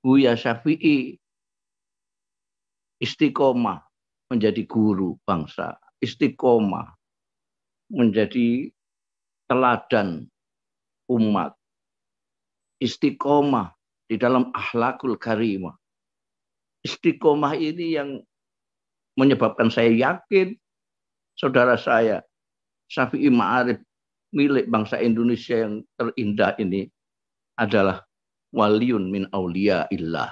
Buya Syafi'i istiqomah menjadi guru bangsa, istiqomah menjadi teladan umat, istiqomah di dalam akhlakul karimah. Istiqomah ini yang menyebabkan saya yakin saudara saya Syafi'i Ma'arif milik bangsa Indonesia yang terindah ini adalah waliun min auliya illah.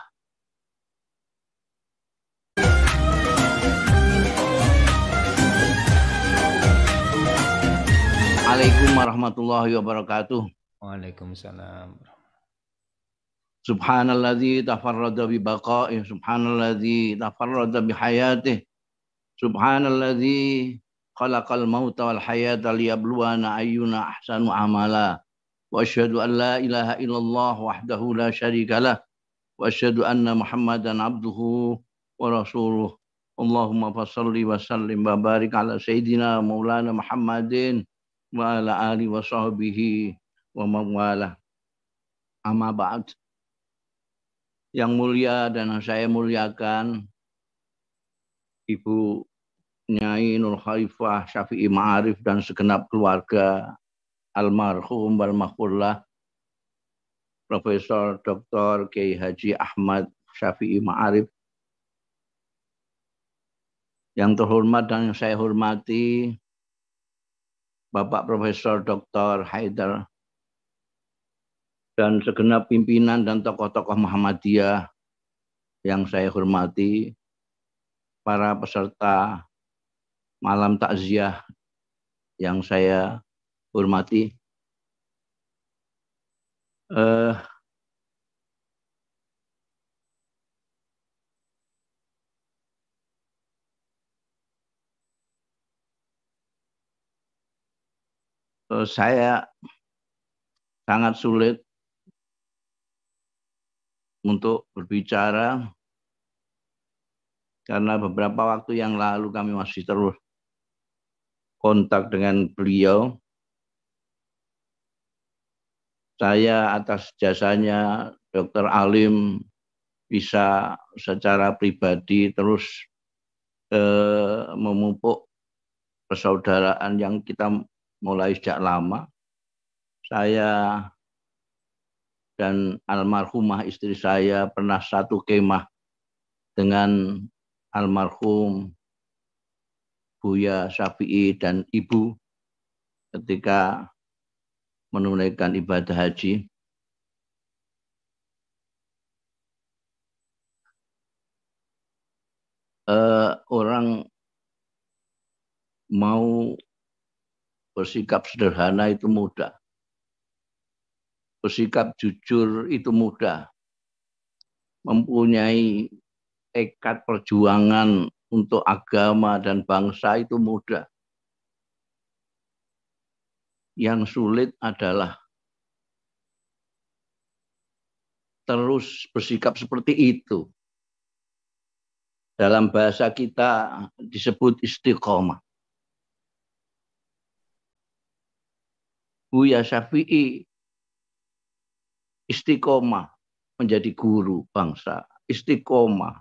Assalamualaikum warahmatullahi wabarakatuh. Waalaikumsalam. Subhanalladzi tafarrada bi baqa'ih, subhanalladzi tafarrada bi hayatih, subhanalladzi khalaqal mauta wal hayata liyabluwana ayyuna ahsanu amala. Wa asyhadu an la ilaha illallah wahdahu la syarikalah wa asyhadu anna Muhammadan abduhu wa rasuluh. Allahumma fashalli wa sallim wa barik ala sayyidina maulana Muhammadin wa ala alihi wa sahbihi wa mawala. Amma ba'd. Yang mulia dan saya muliakan Ibu Nyai Nur Khalifah Syafi'i Ma'arif dan segenap keluarga almarhum wal maghfurlah Profesor Dr. Kiai Haji Ahmad Syafi'i Ma'arif. Yang terhormat dan yang saya hormati Bapak Profesor Dr. Haidar dan segenap pimpinan dan tokoh-tokoh Muhammadiyah yang saya hormati, para peserta malam takziah yang saya hormati. Saya sangat sulit untuk berbicara karena beberapa waktu yang lalu kami masih terus kontak dengan beliau. Saya atas jasanya Dr. Alim bisa secara pribadi terus memupuk persaudaraan yang kita mulai sejak lama. Saya dan almarhumah istri saya pernah satu kemah dengan almarhum Buya Syafi'i dan Ibu ketika menunaikan ibadah haji. Orang mau bersikap sederhana itu mudah. Bersikap jujur itu mudah. Mempunyai tekad perjuangan untuk agama dan bangsa itu mudah. Yang sulit adalah terus bersikap seperti itu. Dalam bahasa kita disebut istiqomah. Buya Syafi'i istiqomah menjadi guru bangsa, istiqomah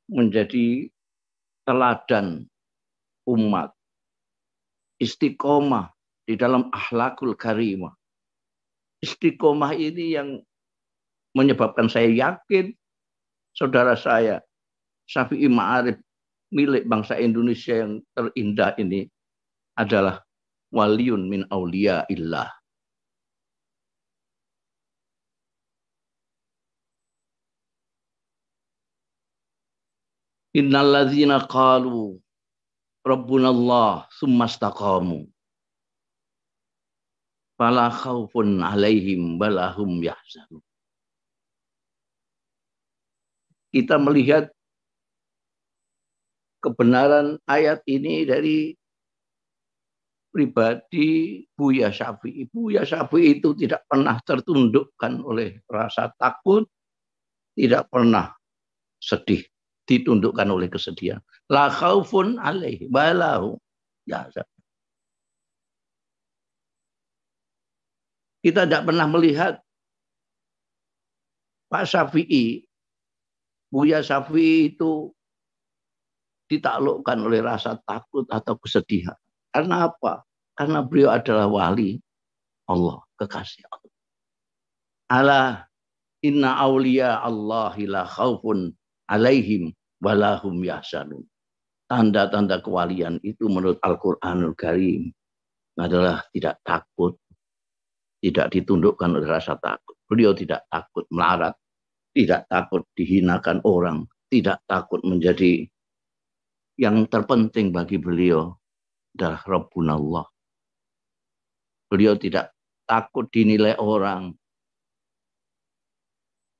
menjadi teladan umat, istiqomah di dalam akhlakul karimah. Istiqomah ini yang menyebabkan saya yakin saudara saya Syafi'i Ma'arif milik bangsa Indonesia yang terindah ini adalah waliun min auliya illah. Innalladzina qalu rabbunallah tsumma istaqamu fala khaufun 'alaihim wala hum yahzanun. Kita melihat kebenaran ayat ini dari pribadi Buya Syafi'i. Buya Syafi'i itu tidak pernah tertundukkan oleh rasa takut, tidak pernah sedih, ditundukkan oleh kesedihan. La khaufun alaihi walahu yahzan. Kita tidak pernah melihat Pak Syafi'i, Buya Syafi'i itu ditaklukkan oleh rasa takut atau kesedihan. Karena apa? Karena beliau adalah wali Allah, kekasih Allah. Ala inna awliya Allahi la khaufun alaihim walahum yahsanun. Tanda-tanda kewalian itu menurut Al-Quranul Karim adalah tidak takut, tidak ditundukkan oleh rasa takut. Beliau tidak takut melarat, tidak takut dihinakan orang, tidak takut menjadi yang terpenting bagi beliau adalah Rabbunallah. Beliau tidak takut dinilai orang.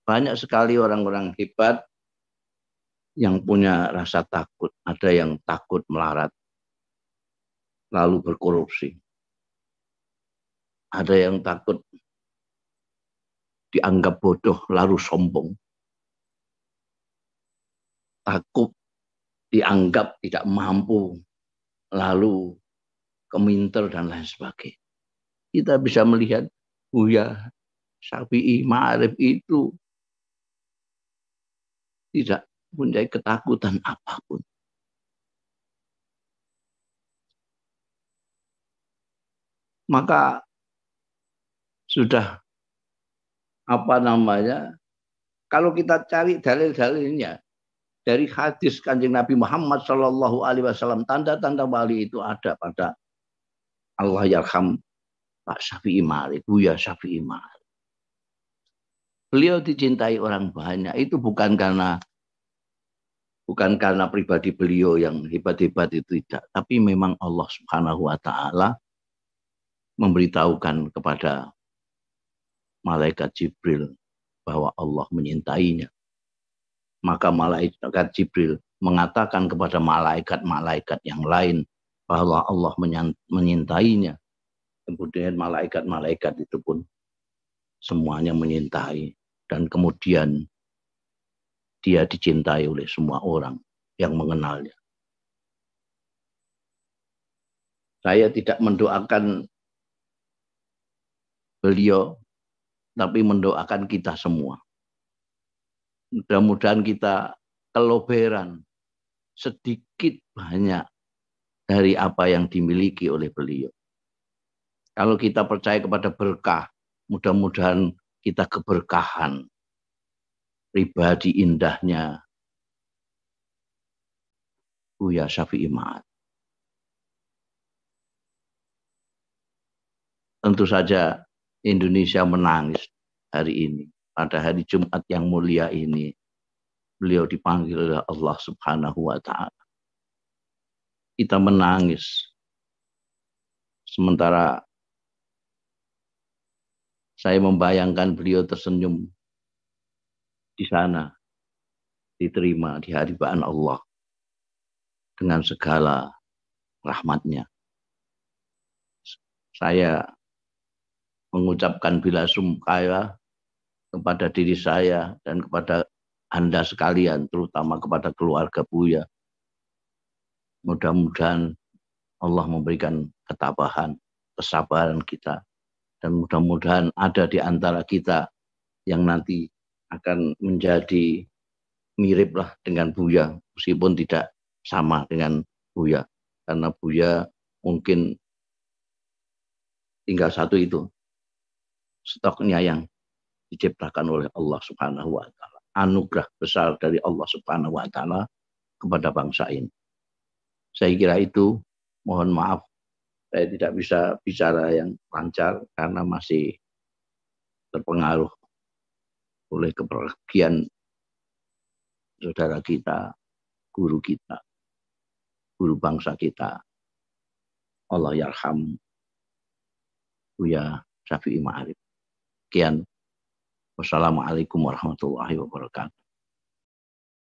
Banyak sekali orang-orang hebat yang punya rasa takut. Ada yang takut melarat, lalu berkorupsi. Ada yang takut dianggap bodoh, lalu sombong. Takut dianggap tidak mampu, lalu keminter dan lain sebagainya. Kita bisa melihat Buya Syafi'i Ma'arif itu tidak punya ketakutan apapun. Maka sudah kalau kita cari dalil-dalilnya dari hadis Kanjeng Nabi Muhammad Shallallahu Alaihi Wasallam, tanda-tanda wali itu ada pada Allah yarham Pak Syafi'i Ma'arif, Buya Syafi'i Ma'arif. Beliau dicintai orang banyak itu bukan karena pribadi beliau yang hebat-hebat itu tidak, tapi memang Allah Subhanahu wa taala memberitahukan kepada malaikat Jibril bahwa Allah menyintainya. Maka malaikat Jibril mengatakan kepada malaikat-malaikat yang lain bahwa Allah menyintainya. Kemudian malaikat-malaikat itu pun semuanya menyintai. Dan kemudian dia dicintai oleh semua orang yang mengenalnya. Saya tidak mendoakan beliau, tapi mendoakan kita semua. Mudah-mudahan kita keloberan sedikit banyak dari apa yang dimiliki oleh beliau. Kalau kita percaya kepada berkah, mudah-mudahan kita keberkahan pribadi indahnya Buya Syafi'i Ma'arif. Tentu saja Indonesia menangis hari ini. Pada hari Jumat yang mulia ini, beliau dipanggil oleh Allah Subhanahu wa ta'ala. Kita menangis. Sementara saya membayangkan beliau tersenyum di sana, diterima di hadipan Allah dengan segala rahmatnya. Saya mengucapkan bila sumkawa kepada diri saya dan kepada Anda sekalian, terutama kepada keluarga Buya. Mudah-mudahan Allah memberikan ketabahan, kesabaran kita, dan mudah-mudahan ada di antara kita yang nanti akan menjadi miriplah dengan Buya, meskipun tidak sama dengan Buya, karena Buya mungkin tinggal satu itu, stoknya yang diciptakan oleh Allah Subhanahu wa ta'ala. Anugerah besar dari Allah Subhanahu wa ta'ala kepada bangsa ini. Saya kira itu, mohon maaf saya tidak bisa bicara yang lancar karena masih terpengaruh oleh kepergian saudara kita, guru bangsa kita. Allah yarham Buya Syafi'i Ma'arif. Sekian. Wassalamualaikum warahmatullahi wabarakatuh.